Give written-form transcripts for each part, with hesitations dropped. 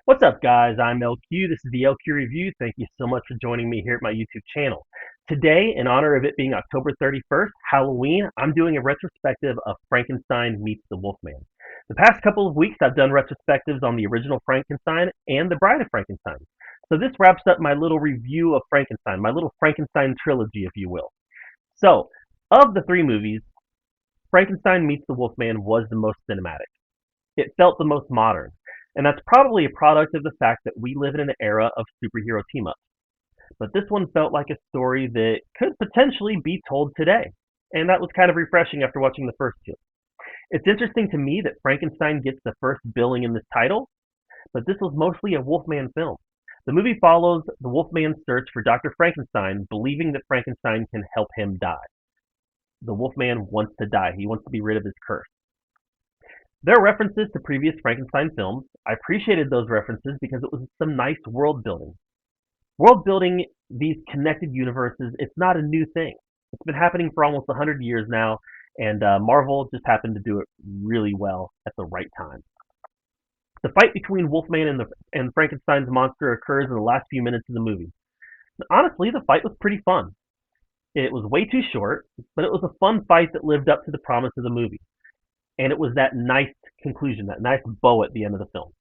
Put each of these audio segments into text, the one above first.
What's up, guys? I'm LQ. This is the LQ Review. Thank you so much for joining me here at my YouTube channel. Today, in honor of it being October 31st, Halloween, I'm doing a retrospective of Frankenstein meets the Wolfman. The past couple of weeks, I've done retrospectives on the original Frankenstein and the Bride of Frankenstein. So this wraps up my little review of Frankenstein, my little Frankenstein trilogy, if you will. So, of the three movies, Frankenstein meets the Wolfman was the most cinematic. It felt the most modern. And that's probably a product of the fact that we live in an era of superhero team ups. But this one felt like a story that could potentially be told today. And that was kind of refreshing after watching the first two. It's interesting to me that Frankenstein gets the first billing in this title, but this was mostly a Wolfman film. The movie follows the Wolfman's search for Dr. Frankenstein, believing that Frankenstein can help him die. The Wolfman wants to die. He wants to be rid of his curse. There are references to previous Frankenstein films. I appreciated those references because it was some nice world building. World building these connected universes, it's not a new thing. It's been happening for almost 100 years now, and Marvel just happened to do it really well at the right time. The fight between Wolfman and Frankenstein's monster occurs in the last few minutes of the movie. Honestly, the fight was pretty fun. It was way too short, but it was a fun fight that lived up to the promise of the movie. And it was that nice conclusion, that nice bow at the end of the film.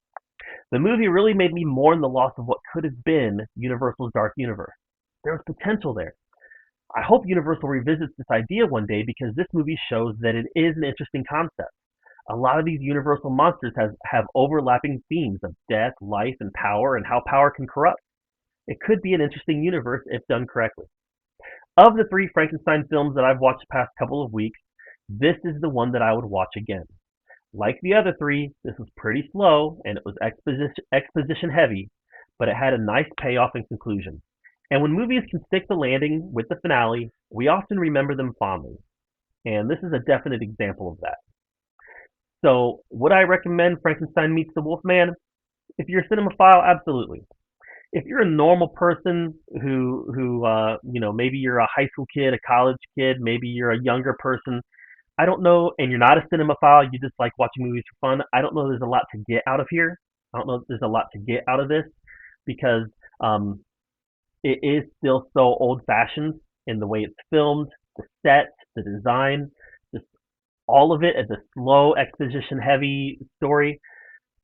The movie really made me mourn the loss of what could have been Universal's Dark Universe. There was potential there. I hope Universal revisits this idea one day because this movie shows that it is an interesting concept. A lot of these Universal monsters have overlapping themes of death, life, and how power can corrupt. It could be an interesting universe if done correctly. Of the three Frankenstein films that I've watched the past couple of weeks, this is the one that I would watch again. Like the other three, this was pretty slow and it was exposition heavy, but it had a nice payoff and conclusion. And when movies can stick the landing with the finale, we often remember them fondly. And this is a definite example of that. So, would I recommend Frankenstein Meets the Wolfman? If you're a cinemaphile, absolutely. If you're a normal person who maybe you're a high school kid, a college kid, maybe you're a younger person, I don't know, and you're not a cinemaphile, you just like watching movies for fun. I don't know there's a lot to get out of here. I don't know if there's a lot to get out of this because um, it is still so old fashioned in the way it's filmed, the set, the design, just all of it as a slow, exposition heavy story.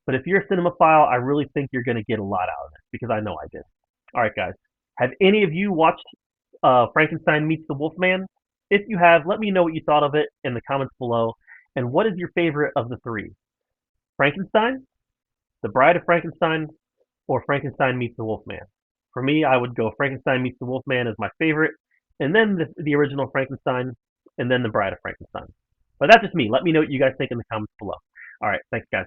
But if you're a cinemaphile, I really think you're going to get a lot out of this because I know I did. All right, guys. Have any of you watched Frankenstein Meets the Wolfman? If you have, let me know what you thought of it in the comments below. And what is your favorite of the three? Frankenstein, The Bride of Frankenstein, or Frankenstein Meets the Wolfman? For me, I would go Frankenstein Meets the Wolfman as my favorite, and then the original Frankenstein, and then The Bride of Frankenstein. But that's just me. Let me know what you guys think in the comments below. All right, thanks, guys.